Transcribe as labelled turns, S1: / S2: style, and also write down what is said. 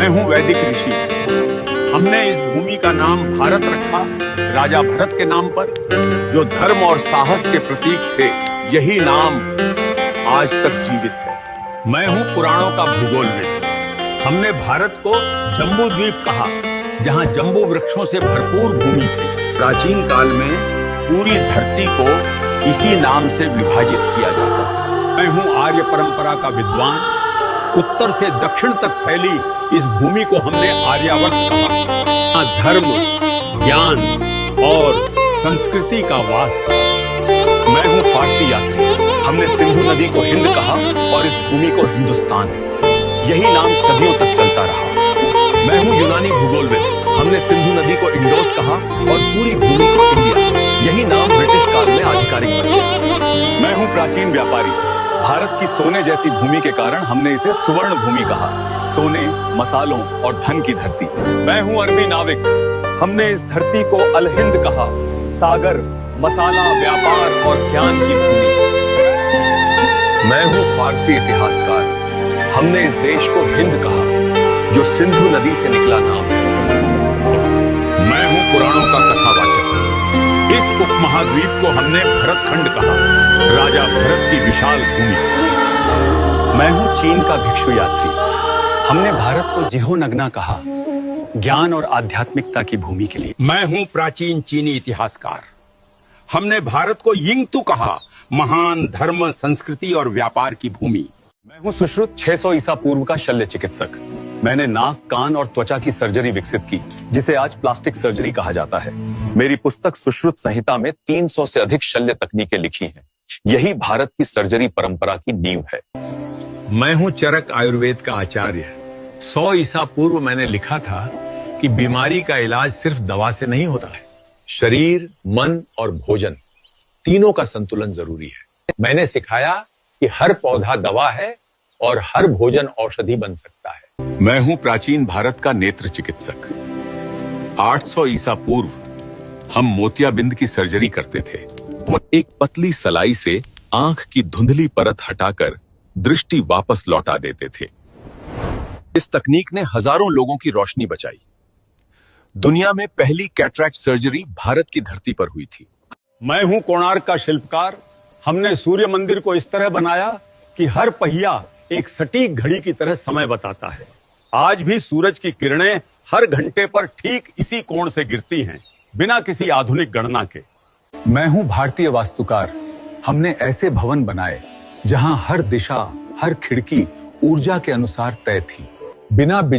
S1: मैं हूँ वैदिक ऋषि। हमने इस भूमि का नाम भारत रखा राजा भरत के नाम पर, जो धर्म और साहस के प्रतीक थे। यही नाम आज तक जीवित है। मैं हूँ पुराणों का भूगोलविद। हमने भारत को जम्बू द्वीप कहा, जहाँ जम्बू वृक्षों से भरपूर भूमि थी। प्राचीन काल में पूरी धरती को इसी नाम से विभाजित किया जाता था। मैं हूँ आर्य परंपरा का विद्वान। उत्तर से दक्षिण तक फैली इस भूमि को हमने आर्यावर्त कहा। धर्म, ज्ञान और संस्कृति का वास था। मैं हूँ फारसी यात्री। हमने सिंधु नदी को हिंद कहा और इस भूमि को हिंदुस्तान। यही नाम सदियों तक चलता रहा। मैं हूँ यूनानी भूगोलविद। हमने सिंधु नदी को इंडोस कहा और पूरी भूमि को इंडिया। यही नाम ब्रिटिश काल में आधिकारिक बन गया। मैं हूँ प्राचीन व्यापारी। भारत की सोने जैसी भूमि के कारण हमने इसे सुवर्ण भूमि कहा। सोने, मसालों और धन की धरती। मैं हूँ अरबी नाविक। हमने इस धरती को अल हिंद कहा। सागर, मसाला, व्यापार और ज्ञान की भूमि। मैं हूँ फारसी इतिहासकार। हमने इस देश को हिंद कहा, जो सिंधु नदी से निकला नाम है। मैं हूँ पुराणों का कथावाचक। इस उपमहाद्वीप को हमने भरतखंड कहा, राजा भरत की विशाल भूमि। मैं हूँ चीन का भिक्षु यात्री। हमने भारत को जिहोनगना कहा, ज्ञान और आध्यात्मिकता की भूमि के लिए। मैं हूँ प्राचीन चीनी इतिहासकार। हमने भारत को यिंगतू कहा, महान धर्म, संस्कृति और व्यापार की भूमि। मैं हूँ सुश्रुत 600 ईसा पूर्व का शल्य चिकित्सक। मैंने नाक, कान और त्वचा की सर्जरी विकसित की, जिसे आज प्लास्टिक सर्जरी कहा जाता है। मेरी पुस्तक सुश्रुत संहिता में 300 से अधिक शल्य तकनीकें लिखी हैं। यही भारत की सर्जरी परंपरा की नींव है। मैं हूँ चरक आयुर्वेद का आचार्य। 100 ईसा पूर्व मैंने लिखा था कि बीमारी का इलाज सिर्फ दवा से नहीं होता है। शरीर, मन और भोजन, तीनों का संतुलन जरूरी है। मैंने सिखाया कि हर पौधा दवा है और हर भोजन औषधि बन सकता है। मैं हूं प्राचीन भारत का नेत्र चिकित्सक। 800 ईसा पूर्व हम मोतियाबिंद की सर्जरी करते थे। एक पतली सलाई से आंख की धुंधली परत हटाकर दृष्टि वापस लौटा देते थे। इस तकनीक ने हजारों लोगों की रोशनी बचाई। दुनिया में पहली कैटरैक्ट सर्जरी भारत की धरती पर हुई थी। मैं हूं कोणार्क का शिल्पकार। हमने सूर्य मंदिर को इस तरह बनाया कि हर पहिया एक सटीक घड़ी की तरह समय बताता है। आज भी सूरज की किरणें हर घंटे पर ठीक इसी कोण से गिरती हैं, बिना किसी आधुनिक गणना के। मैं हूं भारतीय वास्तुकार। हमने ऐसे भवन बनाए जहां हर दिशा, हर खिड़की ऊर्जा के अनुसार तय थी, बिना बिजली